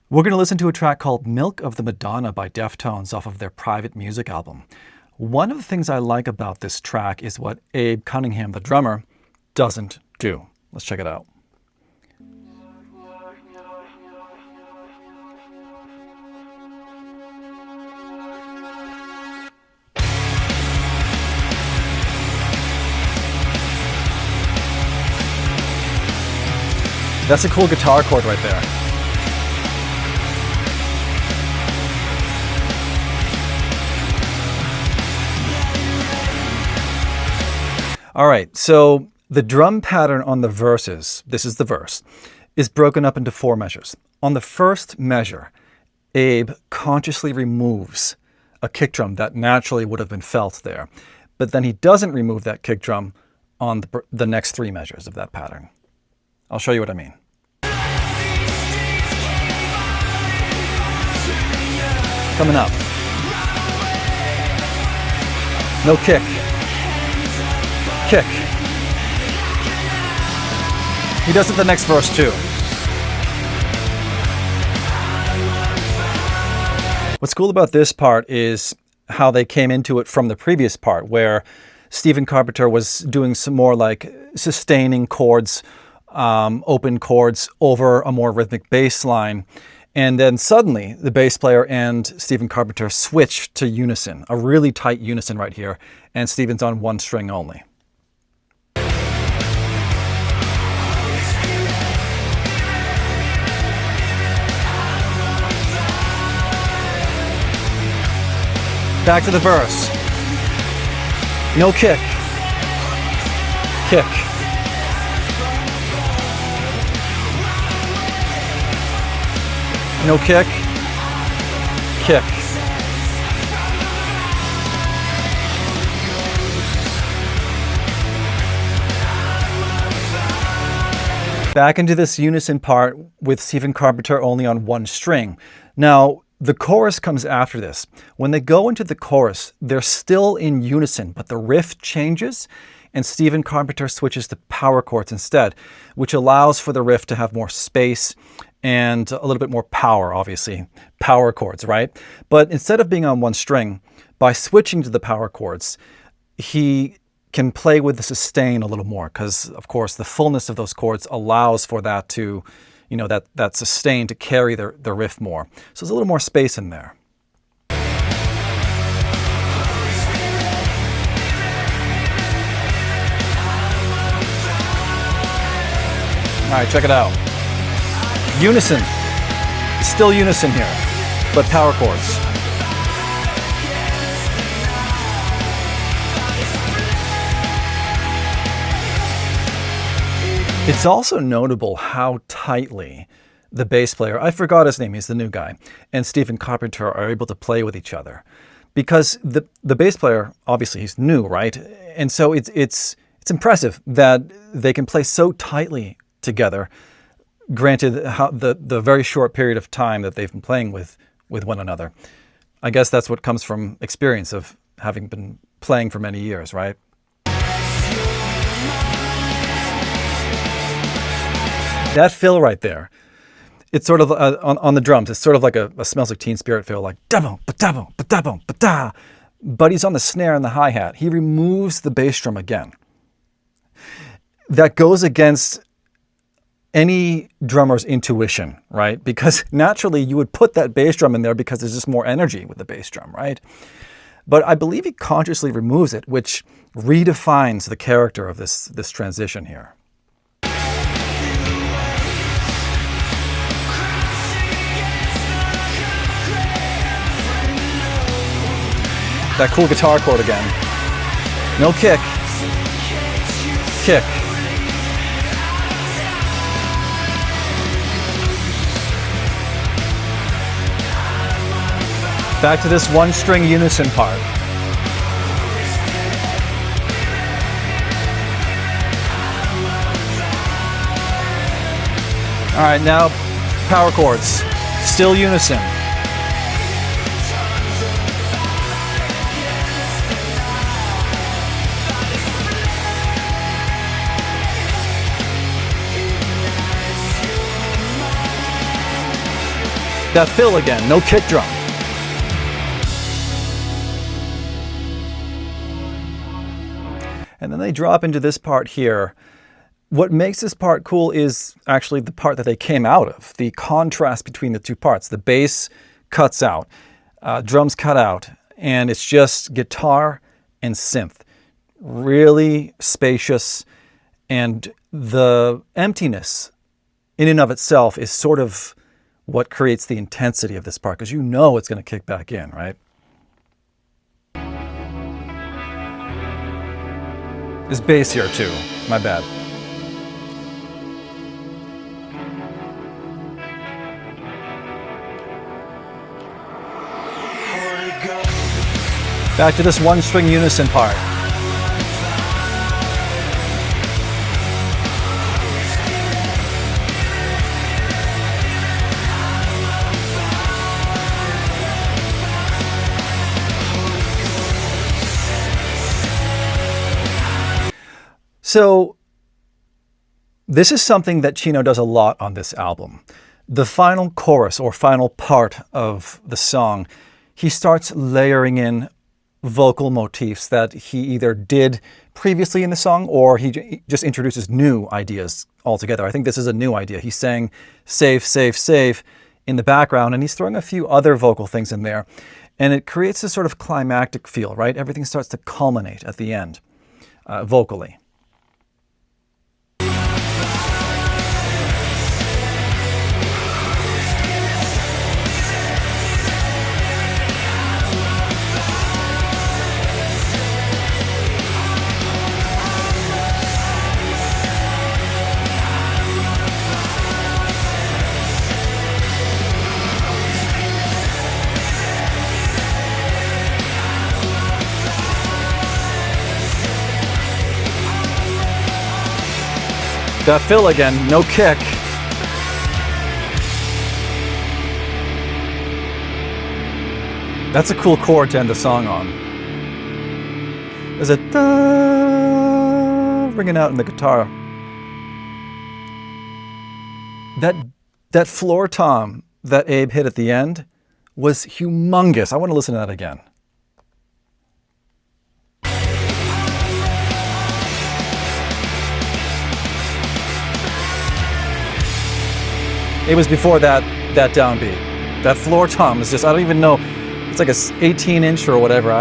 We're going to listen to a track called Milk of the Madonna by Deftones off of their Private Music album. One of the things I like about this track is what Abe Cunningham, the drummer, doesn't do. Let's check it out. That's a cool guitar chord right there. All right, so the drum pattern on the verses, this is the verse, is broken up into 4 measures. On the first measure, Abe consciously removes a kick drum that naturally would have been felt there. But then he doesn't remove that kick drum on the next 3 measures of that pattern. I'll show you what I mean. Coming up. No kick. Kick. He does it the next verse too. What's cool about this part is how they came into it from the previous part, where Stephen Carpenter was doing some more like sustaining chords, open chords over a more rhythmic bass line. And then suddenly the bass player and Stephen Carpenter switched to unison, a really tight unison right here, and Stephen's on 1 string only. Back to the verse. No kick. Kick. No kick. Kick. Back into this unison part with Stephen Carpenter only on 1 string. Now, the chorus comes after this. When they go into the chorus, they're still in unison, but the riff changes and Stephen Carpenter switches to power chords instead, which allows for the riff to have more space and a little bit more power, obviously. Power chords, right? But instead of being on 1 string, by switching to the power chords, he can play with the sustain a little more because, of course, the fullness of those chords allows for that to, that sustain to carry the riff more. So there's a little more space in there. All right, check it out. Unison. Still unison here, but power chords. It's also notable how tightly the bass player, I forgot his name, he's the new guy, and Stephen Carpenter are able to play with each other. Because the bass player, obviously he's new, right? And so it's impressive that they can play so tightly together, granted the very short period of time that they've been playing with one another. I guess that's what comes from experience of having been playing for many years, right? That fill right there, it's sort of on the drums, it's sort of like a Smells Like Teen Spirit fill, like da-boom, ba-da-boom, ba-da-boom, ba-da. But he's on the snare and the hi-hat. He removes the bass drum again. That goes against any drummer's intuition, right? Because naturally you would put that bass drum in there because there's just more energy with the bass drum, right? But I believe he consciously removes it, which redefines the character of this transition here. That cool guitar chord again. No kick. Kick. Back to this 1 string unison part. All right, now power chords. Still unison. That fill again, no kick drum. And then they drop into this part here. What makes this part cool is actually the part that they came out of, the contrast between the two parts. The bass cuts out, drums cut out, and it's just guitar and synth. Really spacious, and the emptiness in and of itself is sort of what creates the intensity of this part, because you know it's going to kick back in, right? There's bass here too, my bad. Back to this one string unison part. So this is something that Chino does a lot on this album. The final chorus or final part of the song, he starts layering in vocal motifs that he either did previously in the song or he just introduces new ideas altogether. I think this is a new idea. He's saying save, save, save in the background, and he's throwing a few other vocal things in there. And it creates this sort of climactic feel, right? Everything starts to culminate at the end, vocally. That fill again, no kick. That's a cool chord to end the song on. There's a da ringing out in the guitar. That floor tom that Abe hit at the end was humongous. I want to listen to that again. It was before that downbeat. That floor tom is just, I don't even know, it's like a 18-inch or whatever.